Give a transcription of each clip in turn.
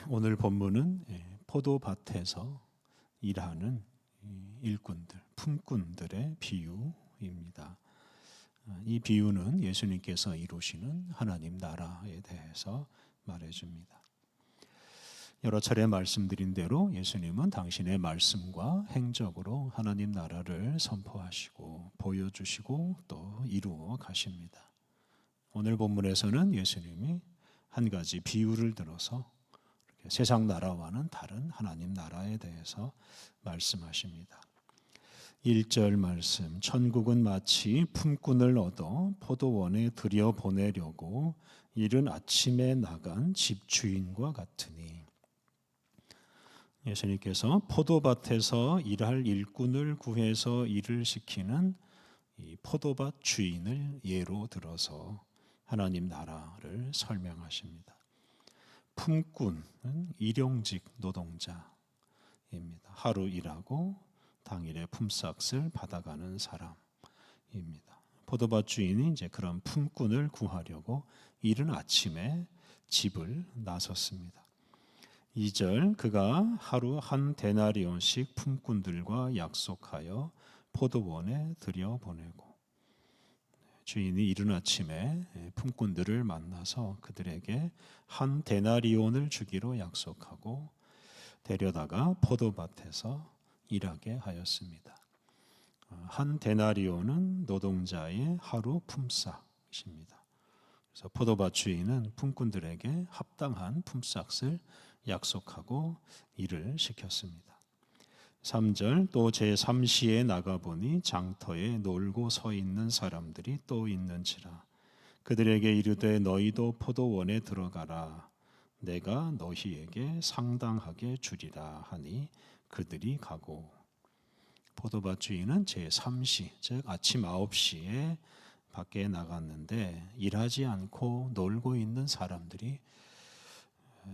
오늘 본문은 포도밭에서 일하는 일꾼들, 품꾼들의 비유입니다. 이 비유는 예수님께서 이루시는 하나님 나라에 대해서 말해줍니다. 여러 차례 말씀드린 대로 예수님은 당신의 말씀과 행적으로 하나님 나라를 선포하시고 보여주시고 또 이루어 가십니다. 오늘 본문에서는 예수님이 한 가지 비유를 들어서 세상 나라와는 다른 하나님 나라에 대해서 말씀하십니다. 1절 말씀, 천국은 마치 품꾼을 얻어 포도원에 들여보내려고 이른 아침에 나간 집주인과 같으니, 예수님께서 포도밭에서 일할 일꾼을 구해서 일을 시키는 이 포도밭 주인을 예로 들어서 하나님 나라를 설명하십니다. 품꾼은 일용직 노동자입니다. 하루 일하고 당일에 품삯을 받아가는 사람입니다. 포도밭 주인이 이제 그런 품꾼을 구하려고 이른 아침에 집을 나섰습니다. 2절, 그가 하루 한 데나리온씩 품꾼들과 약속하여 포도원에 들여보내고, 주인이 이른 아침에 품꾼들을 만나서 그들에게 한 데나리온을 주기로 약속하고 데려다가 포도밭에서 일하게 하였습니다. 한 데나리온은 노동자의 하루 품삯입니다. 그래서 포도밭 주인은 품꾼들에게 합당한 품삯을 약속하고 일을 시켰습니다. 3절, 또 제3시에 나가보니 장터에 놀고 서 있는 사람들이 또 있는지라. 그들에게 이르되 너희도 포도원에 들어가라. 내가 너희에게 상당하게 주리라 하니 그들이 가고, 포도밭 주인은 제3시, 즉 아침 9시에 밖에 나갔는데 일하지 않고 놀고 있는 사람들이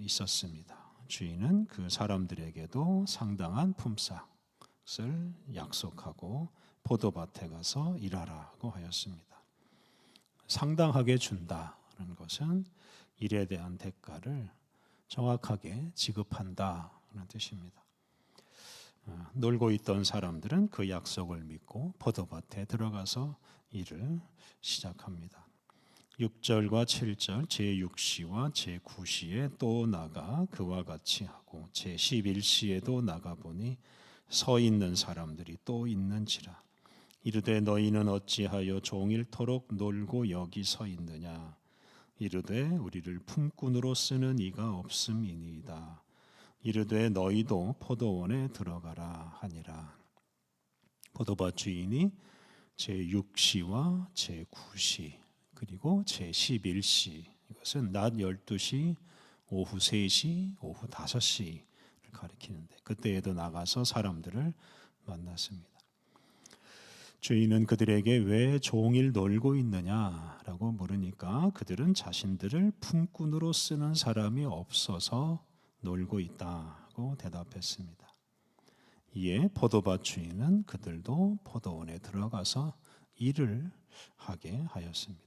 있었습니다. 주인은 그 사람들에게도 상당한 품삯을 약속하고 포도밭에 가서 일하라고 하였습니다. 상당하게 준다는 것은 일에 대한 대가를 정확하게 지급한다는 뜻입니다. 놀고 있던 사람들은 그 약속을 믿고 포도밭에 들어가서 일을 시작합니다. 6절과 7절, 제6시와 제9시에 또 나가 그와 같이 하고 제11시에도 나가보니 서 있는 사람들이 또 있는지라. 이르되 너희는 어찌하여 종일토록 놀고 여기 서 있느냐. 이르되 우리를 품꾼으로 쓰는 이가 없음이니이다. 이르되 너희도 포도원에 들어가라 하니라. 포도밭 주인이 제6시와 제9시 그리고 제11시, 이것은 낮 12시, 오후 3시, 오후 5시를 가리키는데 그때에도 나가서 사람들을 만났습니다. 주인은 그들에게 왜 종일 놀고 있느냐라고 물으니까 그들은 자신들을 품꾼으로 쓰는 사람이 없어서 놀고 있다고 대답했습니다. 이에 포도밭 주인은 그들도 포도원에 들어가서 일을 하게 하였습니다.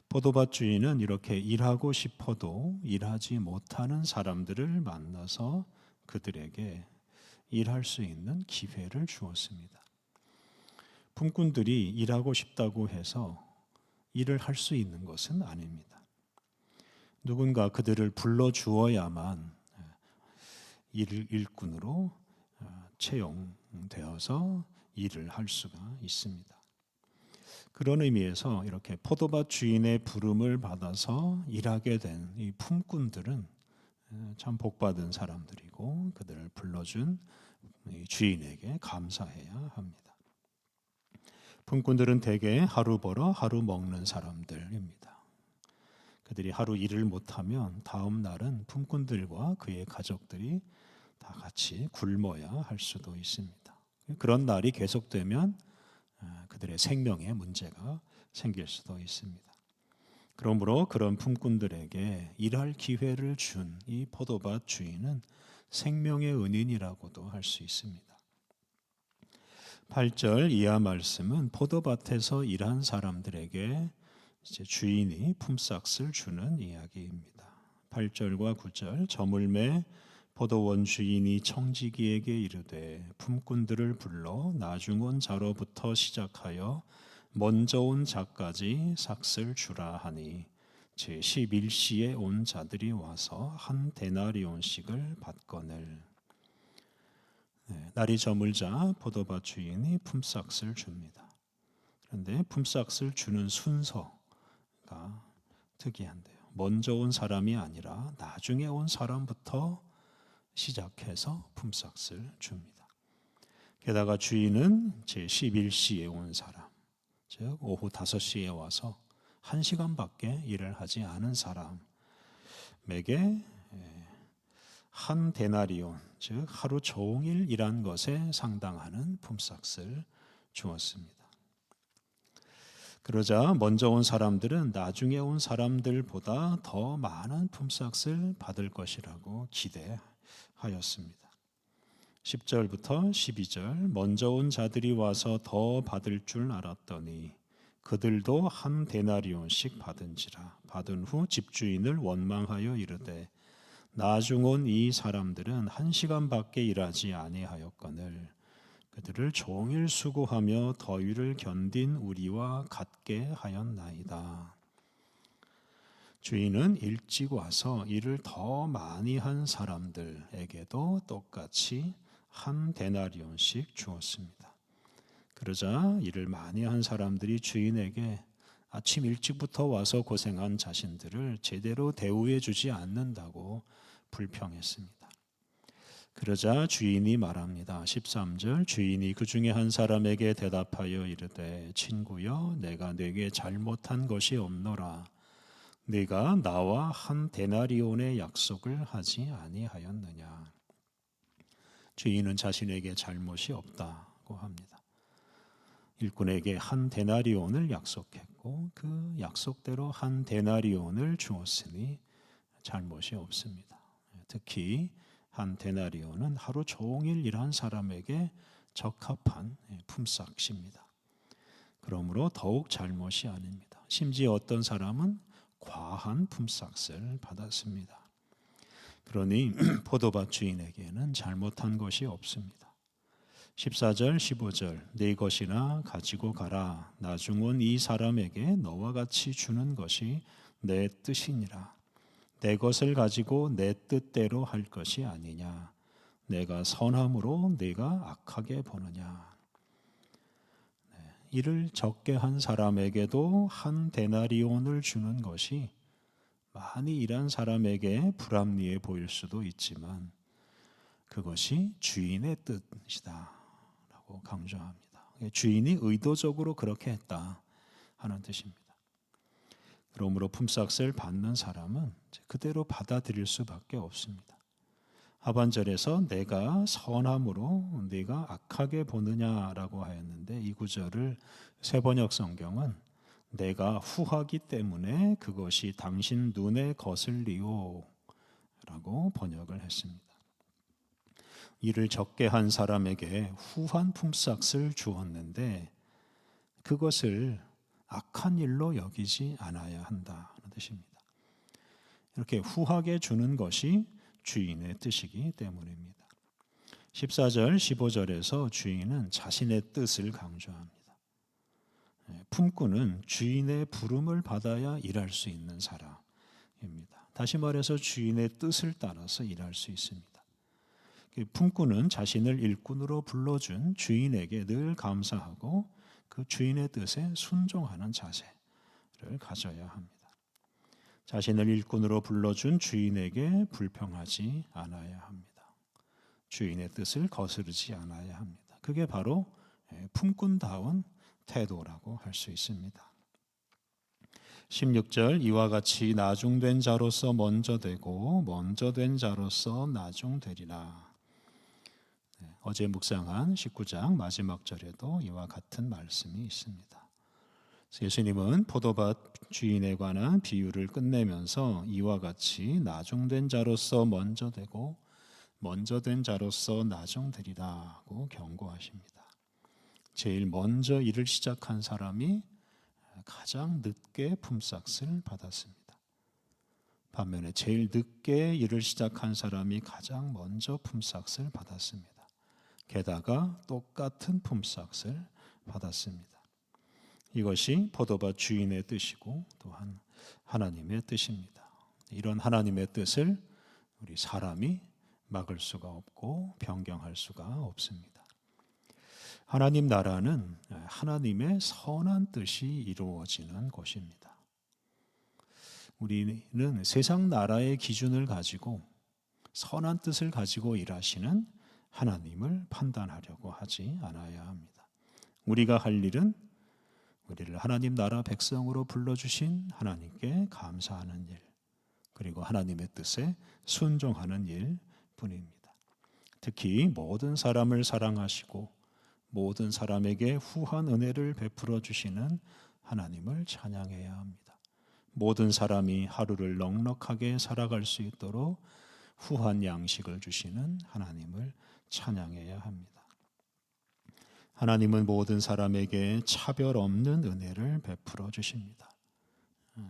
포도밭 주인은 이렇게 일하고 싶어도 일하지 못하는 사람들을 만나서 그들에게 일할 수 있는 기회를 주었습니다. 품꾼들이 일하고 싶다고 해서 일을 할 수 있는 것은 아닙니다. 누군가 그들을 불러주어야만 일꾼으로 채용되어서 일을 할 수가 있습니다. 그런 의미에서 이렇게 포도밭 주인의 부름을 받아서 일하게 된 이 품꾼들은 참 복받은 사람들이고 그들을 불러준 주인에게 감사해야 합니다. 품꾼들은 대개 하루 벌어 하루 먹는 사람들입니다. 그들이 하루 일을 못하면 다음 날은 품꾼들과 그의 가족들이 다 같이 굶어야 할 수도 있습니다. 그런 날이 계속되면 그들의 생명에 문제가 생길 수도 있습니다. 그러므로 그런 품꾼들에게 일할 기회를 준 이 포도밭 주인은 생명의 은인이라고도 할 수 있습니다. 8절 이하 말씀은 포도밭에서 일한 사람들에게 이제 주인이 품삯을 주는 이야기입니다. 8절과 9절 저물매 포도원 주인이 청지기에게 이르되 품꾼들을 불러 나중 온 자로부터 시작하여 먼저 온 자까지 삭슬 주라 하니 제11시에 온 자들이 와서 한 데나리온씩을 받거늘. 날이 저물자 포도밭 주인이 품삯을 줍니다. 그런데 품삯을 주는 순서가 특이한데요. 먼저 온 사람이 아니라 나중에 온 사람부터 시작해서 품삯을 줍니다. 게다가 주인은 제11시에 온 사람, 즉 오후 5시에 와서 1시간밖에 일을 하지 않은 사람에게 한 데나리온, 즉 하루 종일 일한 것에 상당하는 품삯을 주었습니다. 그러자 먼저 온 사람들은 나중에 온 사람들보다 더 많은 품삯을 받을 것이라고 기대하였습니다. 10절부터 12절 먼저 온 자들이 와서 더 받을 줄 알았더니 그들도 한 데나리온씩 받은지라. 받은 후 집주인을 원망하여 이르되 나중 온 이 사람들은 1시간밖에 일하지 아니하였거늘 그들을 종일 수고하며 더위를 견딘 우리와 같게 하였나이다. 주인은 일찍 와서 일을 더 많이 한 사람들에게도 똑같이 한 데나리온씩 주었습니다. 그러자 일을 많이 한 사람들이 주인에게 아침 일찍부터 와서 고생한 자신들을 제대로 대우해 주지 않는다고 불평했습니다. 그러자 주인이 말합니다. 13절 주인이 그 중에 한 사람에게 대답하여 이르되 친구여 내가 네게 잘못한 것이 없노라. 네가 나와 한 데나리온의 약속을 하지 아니하였느냐. 주인은 자신에게 잘못이 없다고 합니다. 일꾼에게 한 데나리온을 약속했고 그 약속대로 한 데나리온을 주었으니 잘못이 없습니다. 특히 한 데나리온은 하루 종일 일한 사람에게 적합한 품삯입니다. 그러므로 더욱 잘못이 아닙니다. 심지어 어떤 사람은 과한 품삯을 받았습니다. 그러니 포도밭 주인에게는 잘못한 것이 없습니다. 14절 15절 네 것이나 가지고 가라. 나중 온 이 사람에게 너와 같이 주는 것이 내 뜻이니라. 내 것을 가지고 내 뜻대로 할 것이 아니냐. 내가 선함으로 네가 악하게 보느냐. 일을 적게 한 사람에게도 한 데나리온을 주는 것이 많이 일한 사람에게 불합리해 보일 수도 있지만 그것이 주인의 뜻이다 라고 강조합니다. 주인이 의도적으로 그렇게 했다 하는 뜻입니다. 그러므로 품삯을 받는 사람은 그대로 받아들일 수밖에 없습니다. 하반절에서 내가 선함으로 네가 악하게 보느냐라고 하였는데 이 구절을 새번역 성경은 내가 후하기 때문에 그것이 당신 눈에 거슬리오 라고 번역을 했습니다. 일을 적게 한 사람에게 후한 품삯을 주었는데 그것을 악한 일로 여기지 않아야 한다는 뜻입니다. 이렇게 후하게 주는 것이 주인의 뜻이기 때문입니다. 14절, 15절에서 주인은 자신의 뜻을 강조합니다. 품꾼은 주인의 부름을 받아야 일할 수 있는 사람입니다. 다시 말해서 주인의 뜻을 따라서 일할 수 있습니다. 품꾼은 자신을 일꾼으로 불러준 주인에게 늘 감사하고 그 주인의 뜻에 순종하는 자세를 가져야 합니다. 자신을 일꾼으로 불러준 주인에게 불평하지 않아야 합니다. 주인의 뜻을 거스르지 않아야 합니다. 그게 바로 품꾼다운 태도라고 할 수 있습니다. 16절 이와 같이 나중된 자로서 먼저 되고 먼저 된 자로서 나중되리라. 어제 묵상한 19장 마지막 절에도 이와 같은 말씀이 있습니다. 예수님은 포도밭 주인에 관한 비유를 끝내면서 이와 같이 나중된 자로서 먼저 되고 먼저 된 자로서 나중되리라고 경고하십니다. 제일 먼저 일을 시작한 사람이 가장 늦게 품삯을 받았습니다. 반면에 제일 늦게 일을 시작한 사람이 가장 먼저 품삯을 받았습니다. 게다가 똑같은 품삯을 받았습니다. 이것이 포도밭 주인의 뜻이고 또한 하나님의 뜻입니다. 이런 하나님의 뜻을 우리 사람이 막을 수가 없고 변경할 수가 없습니다. 하나님 나라는 하나님의 선한 뜻이 이루어지는 곳입니다. 우리는 세상 나라의 기준을 가지고 선한 뜻을 가지고 일하시는 하나님을 판단하려고 하지 않아야 합니다. 우리가 할 일은 우리를 하나님 나라 백성으로 불러주신 하나님께 감사하는 일, 그리고 하나님의 뜻에 순종하는 일 뿐입니다. 특히 모든 사람을 사랑하시고 모든 사람에게 후한 은혜를 베풀어 주시는 하나님을 찬양해야 합니다. 모든 사람이 하루를 넉넉하게 살아갈 수 있도록 후한 양식을 주시는 하나님을 찬양해야 합니다. 하나님은 모든 사람에게 차별 없는 은혜를 베풀어 주십니다.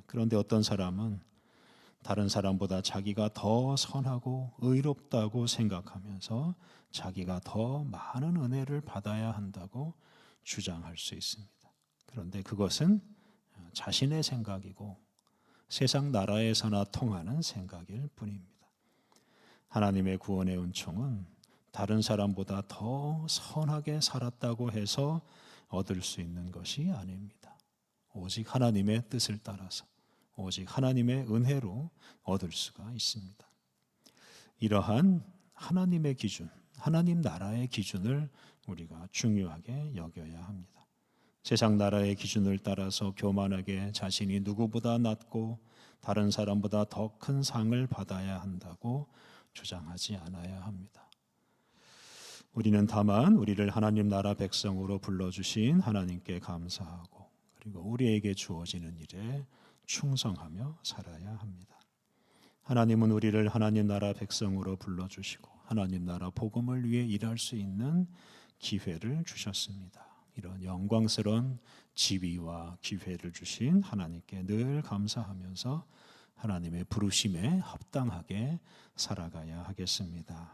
그런데 어떤 사람은 다른 사람보다 자기가 더 선하고 의롭다고 생각하면서 자기가 더 많은 은혜를 받아야 한다고 주장할 수 있습니다. 그런데 그것은 자신의 생각이고 세상 나라에서나 통하는 생각일 뿐입니다. 하나님의 구원의 은총은 다른 사람보다 더 선하게 살았다고 해서 얻을 수 있는 것이 아닙니다. 오직 하나님의 뜻을 따라서 오직 하나님의 은혜로 얻을 수가 있습니다. 이러한 하나님의 기준, 하나님 나라의 기준을 우리가 중요하게 여겨야 합니다. 세상 나라의 기준을 따라서 교만하게 자신이 누구보다 낫고 다른 사람보다 더 큰 상을 받아야 한다고 주장하지 않아야 합니다. 우리는 다만 우리를 하나님 나라 백성으로 불러주신 하나님께 감사하고 그리고 우리에게 주어지는 일에 충성하며 살아야 합니다. 하나님은 우리를 하나님 나라 백성으로 불러주시고 하나님 나라 복음을 위해 일할 수 있는 기회를 주셨습니다. 이런 영광스러운 지위와 기회를 주신 하나님께 늘 감사하면서 하나님의 부르심에 합당하게 살아가야 하겠습니다.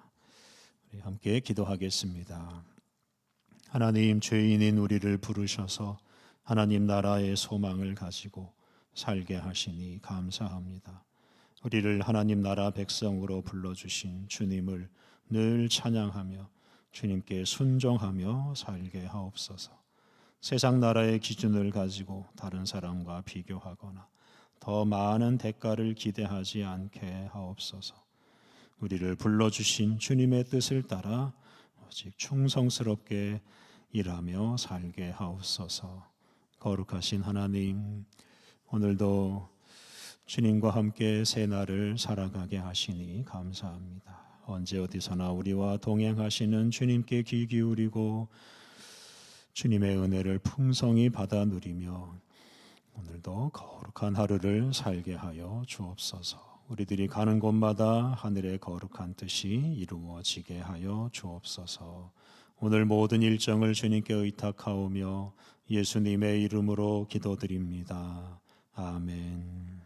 우리 함께 기도하겠습니다. 하나님, 죄인인 우리를 부르셔서 하나님 나라의 소망을 가지고 살게 하시니 감사합니다. 우리를 하나님 나라 백성으로 불러주신 주님을 늘 찬양하며 주님께 순종하며 살게 하옵소서. 세상 나라의 기준을 가지고 다른 사람과 비교하거나 더 많은 대가를 기대하지 않게 하옵소서. 우리를 불러주신 주님의 뜻을 따라 오직 충성스럽게 일하며 살게 하옵소서. 거룩하신 하나님, 오늘도 주님과 함께 새 날을 살아가게 하시니 감사합니다. 언제 어디서나 우리와 동행하시는 주님께 귀 기울이고 주님의 은혜를 풍성히 받아 누리며 오늘도 거룩한 하루를 살게 하여 주옵소서. 우리들이 가는 곳마다 하늘의 거룩한 뜻이 이루어지게 하여 주옵소서. 오늘 모든 일정을 주님께 의탁하오며 예수님의 이름으로 기도드립니다. 아멘.